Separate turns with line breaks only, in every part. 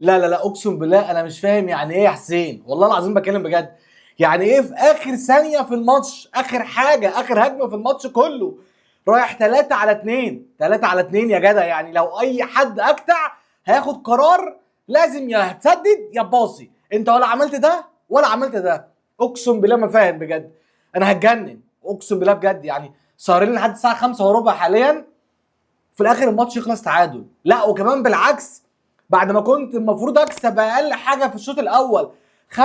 لا لا لا، اقسم بالله انا مش فاهم يعني ايه يا حسين، والله العظيم بكلم بجد. يعني ايه في اخر ثانيه في الماتش، اخر حاجه، اخر هجمه في الماتش كله، رايح 3 على 2، 3 على 2 يا جدع. يعني لو اي حد اجدع هياخد قرار، لازم يا هتسدد يا باصي. انت ولا عملت ده ولا عملت ده. اقسم بالله ما فاهم بجد، انا هتجنن اقسم بالله بجد. يعني سهرين لحد الساعه 5 وربع حاليا، في الاخر الماتش يخلص تعادل. لا وكمان بالعكس، بعد ما كنت المفروض اكسب اقل حاجه في الشوط الاول 5-0،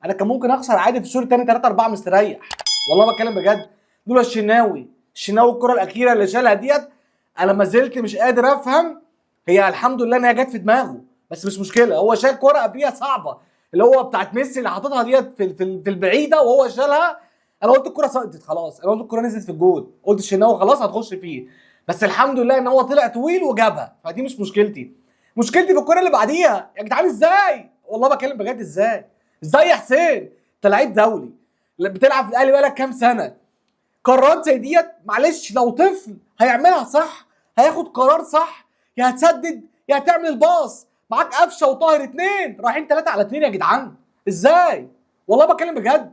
انا كان ممكن اخسر عادي في الشوط الثاني 3-4 مستريح. والله بتكلم بجد. لولا الشناوي الكره الاخيره اللي شالها ديت، انا ما زلت مش قادر افهم. هي الحمد لله ان هي جت في دماغه، بس مش مشكله، هو شال كره قبليها صعبه، اللي هو بتاعت ميسي اللي حاططها ديت في البعيده وهو شالها. انا قلت الكره سقطت خلاص، انا قلت الكره نزلت في الجول، قلت الشناوي خلاص هتخش فيه. بس الحمد لله ان هو طلع طويل وجابها، فدي مش مشكلتي. مشكلتي في الكره اللي بعديها يا جدعان. ازاي؟ والله بكلم بجد، ازاي يا حسين؟ انت لعيب دولي، بتلعب في الاهلي بقالك كام سنه، قرارات زي ديت معلش لو طفل هيعملها صح، هياخد قرار صح، يا هتسدد يا هتعمل الباص. معاك قفشه وطاهر اتنين رايحين 3 على 2 يا جدعان. ازاي؟ والله بتكلم بجد.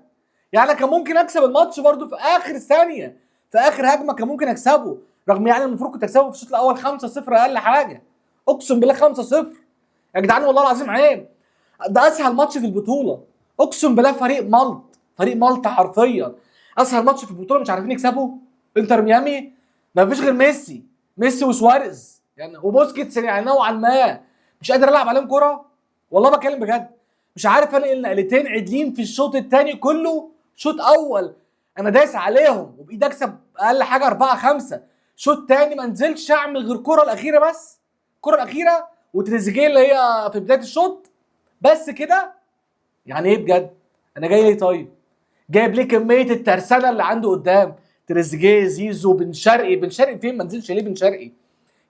يعني انا كان ممكن اكسب الماتش برضو في اخر ثانيه، في اخر هجمه كان ممكن اكسبه، رغم يعني المفروض كنت اكسبه في الشوط الاول 5-0 اقل حاجه. اقسم بالله 5-0 يا جدعان، والله العظيم عيب. ده اسهل ماتش في البطوله. اقسم بالله فريق مالطا حرفيا اسهل ماتش في البطوله مش عارفين يكسبوا. انتر ميامي ما فيش غير ميسي وسواريز يعني وبوسكيتس، يعني نوعا ما مش قادر العب عليهم كره. والله بتكلم بجد. مش عارف انقل نقلتين عدلين في الشوط الثاني كله. شوط اول انا دايس عليهم وبايدي اكسب اقل حاجه 4-5. شوط ثاني ما نزلتش اعمل غير الكره الاخيره بس، الكره الاخيره وتريزيجيه اللي هي في بدايه الشوط، بس كده. يعني ايه بجد؟ انا جاي ليه طيب؟ جايب ليه كميه الترسانه اللي عنده قدام؟ تريزيجيه، زيزو، بن شرقي فين؟ ما نزلش ليه بن شرقي؟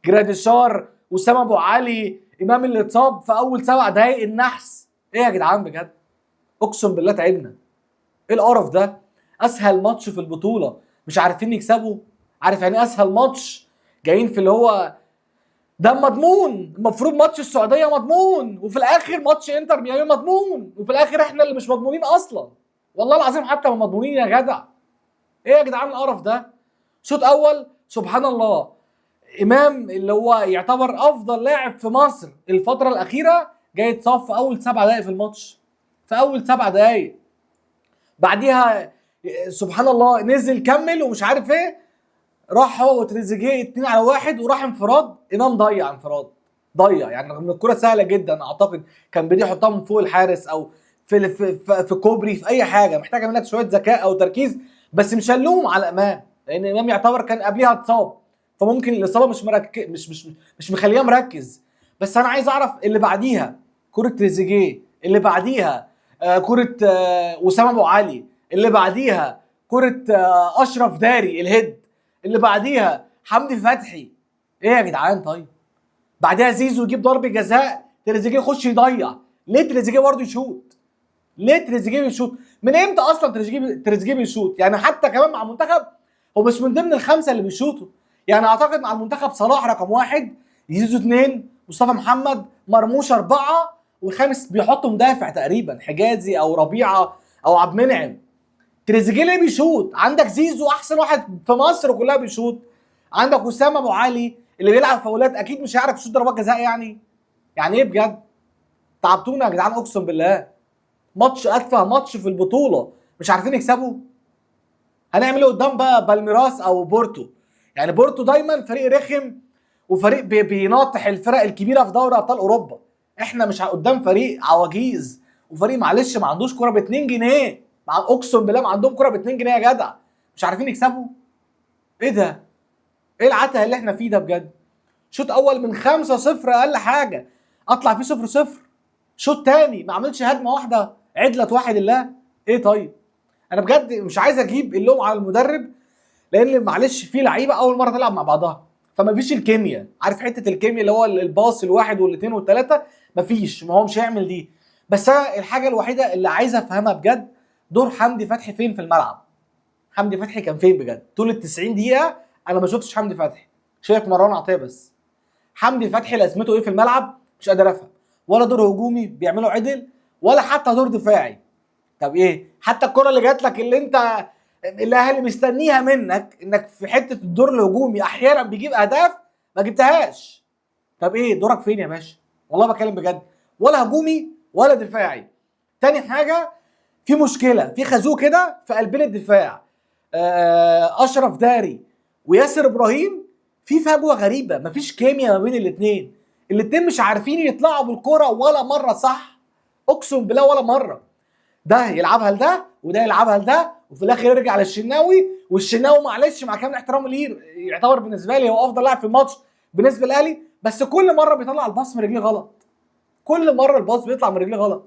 جراديشار، وسام ابو علي، امام اللي اتصاب في اول 7 دقايق النحس. ايه يا جدعان بجد؟ اقسم بالله تعبنا. ايه القرف ده؟ اسهل ماتش في البطوله مش عارفين يكسبوا. عارف يعني إيه اسهل ماتش؟ جايين في اللي هو ده مضمون، المفروض ماتش السعوديه مضمون، وفي الاخر ماتش انتر ميامي مضمون، وفي الاخر احنا اللي مش مضمونين اصلا. والله العظيم حتى ما مضمونين يا جدع. ايه يا جدعان القرف ده؟ شوط اول سبحان الله، امام اللي هو يعتبر افضل لاعب في مصر الفتره الاخيره جاي يتصاب في اول 7 دقائق في الماتش، في اول 7 دقائق. بعديها سبحان الله نزل كمل ومش عارف ايه، راح هو وتريزيجيه 2 على 1 وراح انفراد، امام ضيع انفراد، ضيع يعني رغم ان الكره سهله جدا. اعتقد كان بدي يحطها من فوق الحارس او في كوبري، في اي حاجه محتاجه منك شويه ذكاء او تركيز. بس مش هنلوم على امام لان امام يعتبر كان قبلها اتصاب، فممكن الاصابه مش مخليه مركز. بس انا عايز اعرف اللي بعديها، كره تريزيجيه اللي بعديها، كره وسام ابو علي اللي بعديها، كره اشرف داري الهيد اللي بعديها، حمدي فتحي. ايه يا جدعان طيب؟ بعدها زيزو يجيب ضربه جزاء، تريزيجيه يخش يضيع. ليه تريزيجيه برضه يشوط؟ ليه تريزيجيه بيشوط؟ من امتى اصلا تريزيجيه بيشوط؟ يعني حتى كمان مع المنتخب هو مش من ضمن الخمسه اللي بيشوطوا. يعني اعتقد مع المنتخب صلاح رقم 1، زيزو 2، مصطفى محمد، مرموش 4، والخامس بيحطوا مدافع تقريبا حجازي او ربيعه او عبد المنعم. تريزيجيه ليه بيشوط؟ عندك زيزو احسن واحد في مصر كلها بيشوط، عندك وسام ابو علي اللي بيلعب فاولات اكيد مش هيعرف يشوط ضربات جزاء يعني. يعني ايه بجد؟ تعبتونا يا جدعان اقسم بالله. ماتش اتفه ماتش في البطوله مش عارفين يكسبوا. هنعمل ايه قدام بقى بالميراس او بورتو؟ يعني بورتو دايما فريق رخم وفريق بيناطح الفرق الكبيره في دوري ابطال اوروبا. احنا مش قدام فريق عواجيز وفريق معلش ما عندوش كوره ب 2 جنيه. اقسم بالله ما عندهم كوره ب 2 جنيه يا جدع، مش عارفين يكسبوا. ايه ده؟ ايه العته اللي احنا فيه ده بجد؟ شوط اول من 5-0 اقل حاجه اطلع فيه 0-0. شوط تاني ما عملتش هجمه واحده عدله واحد الله. ايه طيب؟ انا بجد مش عايز اجيب اللوم على المدرب، لان معلش في لعيبه اول مره تلعب مع بعضها فما فيش الكيمياء. عارف حته الكيمياء اللي هو الباص الواحد والاثنين والثلاثه؟ ما فيش، ما هو مش هيعمل دي. بس انا الحاجه الوحيده اللي عايز افهمها بجد، دور حمدي فتحي فين في الملعب؟ حمدي فتحي كان فين بجد طول ال 90 دقيقه؟ انا ما شفتش حمدي فتحي، شايف مروان عطيه بس. حمدي فتحي لازمته ايه في الملعب؟ مش قادر افهم. ولا دور هجومي بيعمله عدل، ولا حتى دور دفاعي. طب ايه؟ حتى الكره اللي جات لك اللي انت الاهلي مستنيها منك انك في حته الدور الهجومي احيانا بيجيب اهداف، ما جبتهاش. طب ايه دورك فين يا باشا؟ والله بتكلم بجد، ولا هجومي ولا دفاعي. تاني حاجه، في مشكله في خازوق كده في قلبين الدفاع، اشرف داري وياسر ابراهيم، في فجوه غريبه، مفيش كيمياء ما بين الاثنين. الاثنين مش عارفين يطلعوا بالكره ولا مره صح، اقسم بالله ولا مره. ده يلعبها لده وده يلعبها لده، وفي الاخر يرجع للشناوي، والشناوي معلش مع كامل احترامي ليه يعتبر بالنسبه لي هو افضل لاعب في الماتش بالنسبه للاهلي، بس كل مره بيطلع الباص من رجليه غلط. كل مره الباص بيطلع من رجليه غلط،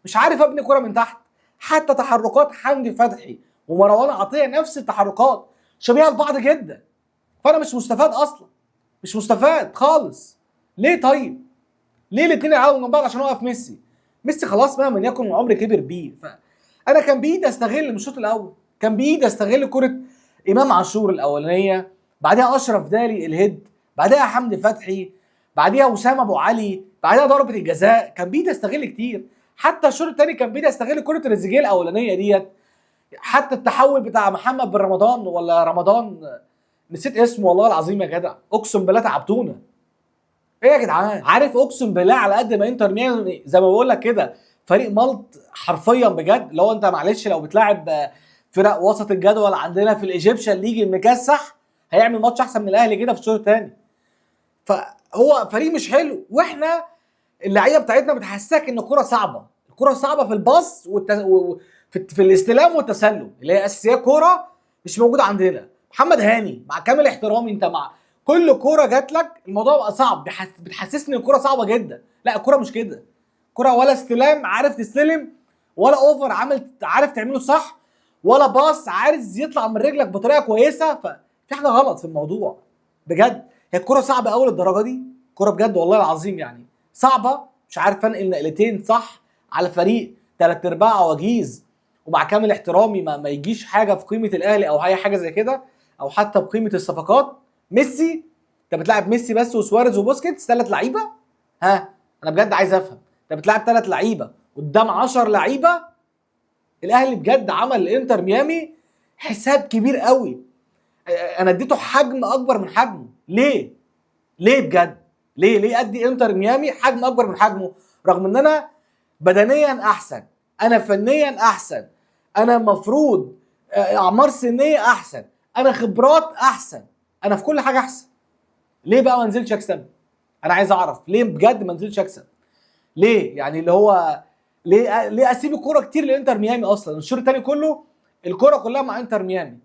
مش عارف ابني كرة من تحت. حتى تحركات حمدي فتحي ومروان عطيه نفس التحركات، شبيهه لبعض جدا. فانا مش مستفاد اصلا، مش مستفاد خالص. ليه طيب؟ ليه الاثنين يلعبوا من بعض عشان اوقف ميسي؟ ميسي خلاص مهما يكن عمري كبر بيه. فانا كان بايدي استغل من الشوط الاول، كان بايدي استغل كره امام عاشور الاولانيه، بعدها اشرف داري الهيد، بعدها حمدي فتحي، بعدها وسام ابو علي، بعدها ضربه الجزاء. كان بايدي استغل كتير. حتى الشوط الثاني كان بايدي استغل كره تريزيجيه الاولانيه ديت. حتى التحول بتاع محمد بن رمضان ولا رمضان، نسيت اسمه والله العظيم يا جدع، اقسم بالله تعبتونا. ايه يا جدعان؟ عارف اقسم بالله على قد ما انتر ميامي زي ما بقول لك كده فريق ملط حرفيا بجد. لو انت معلش لو بتلاعب فرق وسط الجدول عندنا في الايجيبشن ليج المكسح، هيعمل ماتش احسن من الاهلي كده في الشوط الثاني. فهو فريق مش حلو، واحنا اللعيبه بتاعتنا بتحسسك ان الكره صعبه، الكره صعبه في الباص في الاستلام والتسلم اللي هي اساسيات كوره مش موجوده عندنا. محمد هاني مع كامل احترامي، انت مع كل كوره جات لك الموضوع بقى صعب، بتحسسني ان الكوره صعبه جدا. لا الكوره مش كده، كوره ولا استلام عارف تستلم، ولا اوفر عارف تعمله صح، ولا باص عارف يطلع من رجلك بطريقه كويسه. ففي حاجه غلط في الموضوع بجد. هي الكوره صعبه قوي للدرجه دي؟ كوره بجد والله العظيم يعني صعبه. مش عارف انقل نقلتين صح على فريق ثلاث ارباع وجيز، ومع كامل احترامي ما يجيش حاجه في قيمه الاهلي او اي حاجه زي كده، او حتى بقيمه الصفقات. ميسي، انت بتلعب ميسي بس وسواريز وبوسكيتس، ثلاث لعيبه؟ ها انا بجد عايز افهم، انت بتلعب ثلاث لعيبه قدام 10 لعيبه؟ الاهلي بجد عمل الانتر ميامي حساب كبير قوي. انا اديته حجم اكبر من حجمه. ليه؟ ليه بجد؟ ليه ادي انتر ميامي حجم اكبر من حجمه؟ رغم ان انا بدنيا احسن، انا فنيا احسن، انا مفروض اعمار سنيه احسن، انا خبرات احسن، انا في كل حاجه احسن. ليه بقى ما نزلش اكسب؟ انا عايز اعرف ليه بجد ما نزلش اكسب. ليه يعني اللي هو ليه اسيب الكوره كتير لانتر ميامي؟ اصلا الشوط الثاني كله الكوره كلها مع انتر ميامي.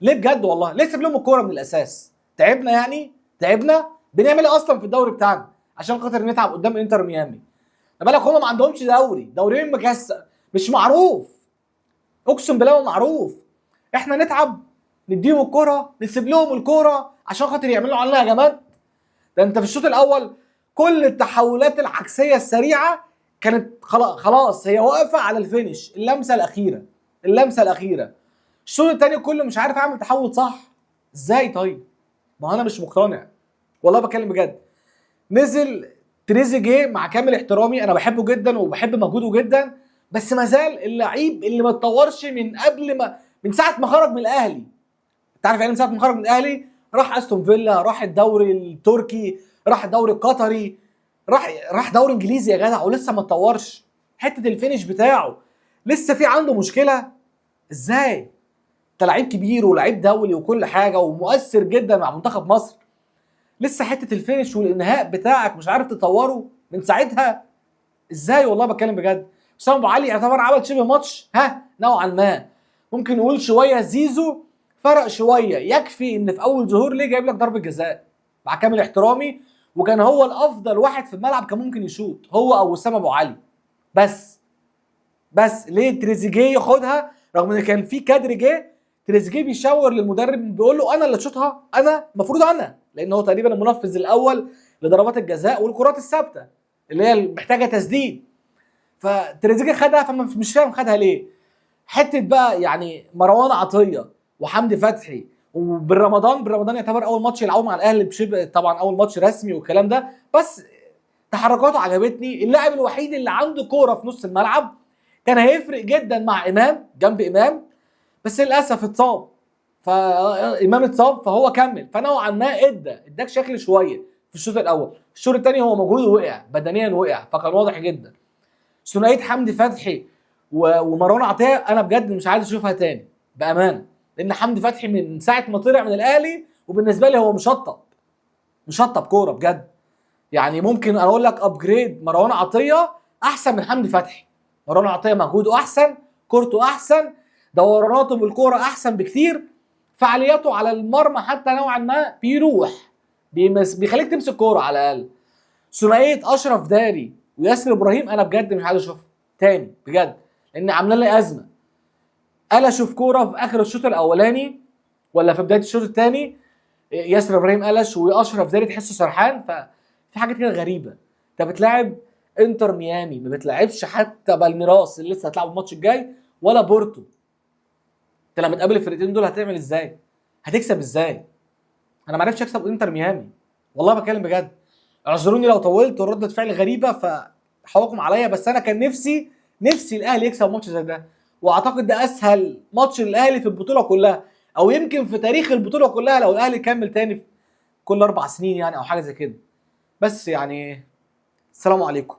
ليه بجد والله؟ ليه سيب لهم الكوره من الاساس؟ تعبنا يعني؟ تعبنا؟ بنعمل ايه اصلا في الدوري بتاعنا عشان خاطر نتعب قدام انتر ميامي؟ ما بالك هم ما عندهمش دوريين مكسر مش معروف، اقسم بالله ما معروف. احنا نتعب نديهم الكوره، نسيب لهم الكوره عشان خاطر يعملوا علينا هجمات؟ ده انت في الشوط الاول كل التحولات العكسيه السريعه كانت خلاص هي واقفه على الفينش، اللمسه الاخيره، اللمسه الاخيره. الشوط الثاني كله مش عارف اعمل تحول صح. ازاي طيب؟ ما انا مش مقتنع والله بكلم بجد. نزل تريزيجيه مع كامل احترامي، انا بحبه جدا وبحب مجهوده جدا، بس ما زال اللعيب اللي ما اتطورش من ساعه ما خرج من الاهلي. انت عارف يعني من ساعه ما خرج من الاهلي راح استون فيلا، راح الدوري التركي، راح الدوري القطري، راح دوري انجليزي يا جدع، ولسه ما اتطورش. حته الفينش بتاعه لسه في عنده مشكله. ازاي؟ انت لعيب كبير ولعيب دولي وكل حاجه ومؤثر جدا مع منتخب مصر، لسه حته الفينش والانهاء بتاعك مش عارف تطوره من ساعتها؟ ازاي والله بتكلم بجد. حسام ابو علي يعتبر عمل شبه ماتش نوعا ما، ممكن نقول شويه زيزو فرق شويه. يكفي ان في اول ظهور ليه جايب لك ضربه جزاء مع كامل احترامي، وكان هو الافضل واحد في الملعب، كان ممكن يشوط هو او وسام ابو علي. بس ليه تريزيجيه ياخدها رغم ان كان في كادر جه؟ تريزيجيه بيشاور للمدرب بيقول له انا اللي اشوطها، انا المفروض انا، لان هو تقريبا المنفذ الاول لضربات الجزاء والكرات الثابته اللي هي محتاجه تسديد. فتريزيجيه خدها، فمش فاهم خدها ليه. حته بقى يعني مروان عطيه وحمدي فتحي بالرمضان يعتبر اول ماتش يلعبوا مع الاهلي بشبه، طبعا اول ماتش رسمي والكلام ده، بس تحركاته عجبتني، اللاعب الوحيد اللي عنده كوره في نص الملعب، كان هيفرق جدا مع امام جنب امام، بس للاسف اتصاب. فامام اتصاب فهو كمل، فنوعا ما اداك شكل شويه في الشوط الاول. الشوط الثاني هو مجهوده وقع بدنيا، وقع، فكان واضح جدا. ثنائيه حمدي فتحي ومروان عطيه انا بجد مش عايز اشوفها تاني بامانه، لان حمدي فتحي من ساعه ما طلع من الاهلي وبالنسبه لي هو مشطب كوره بجد. يعني ممكن اقول لك ابجريد مروان عطيه احسن من حمدي فتحي. مروان عطيه مجهوده احسن، كورته احسن، دوراناته بالكوره احسن بكتير، فعالياته على المرمى حتى نوعا ما بيروح، بيخليك تمسك كوره على الاقل. ثنائيه اشرف داري وياسر ابراهيم انا بجد مش عايز اشوفها تاني بجد، لان عامله لي ازمه. الا اشوف كوره في اخر الشوط الاولاني ولا في بدايه الشوط الثاني ياسر ابراهيم قلش واشرف داري تحسه سرحان، ففي حاجات كده غريبه. انت بتلاعب انتر ميامي، ما بتلعبش حتى بالميراس اللي لسه هتلعبه الماتش الجاي ولا بورتو. انت لما تقابل الفرقتين دول هتعمل ازاي؟ هتكسب ازاي؟ انا ما عرفتش اكسب انتر ميامي، والله بتكلم بجد. اعذروني لو طولت وردة فعل غريبه فحكم عليا، بس انا كان نفسي الاهلي يكسب ماتش زي ده، واعتقد ده اسهل ماتش للاهلي في البطوله كلها، او يمكن في تاريخ البطوله كلها لو الاهلي كمل تاني كل 4 سنين يعني، او حاجه زي كده. بس يعني السلام عليكم.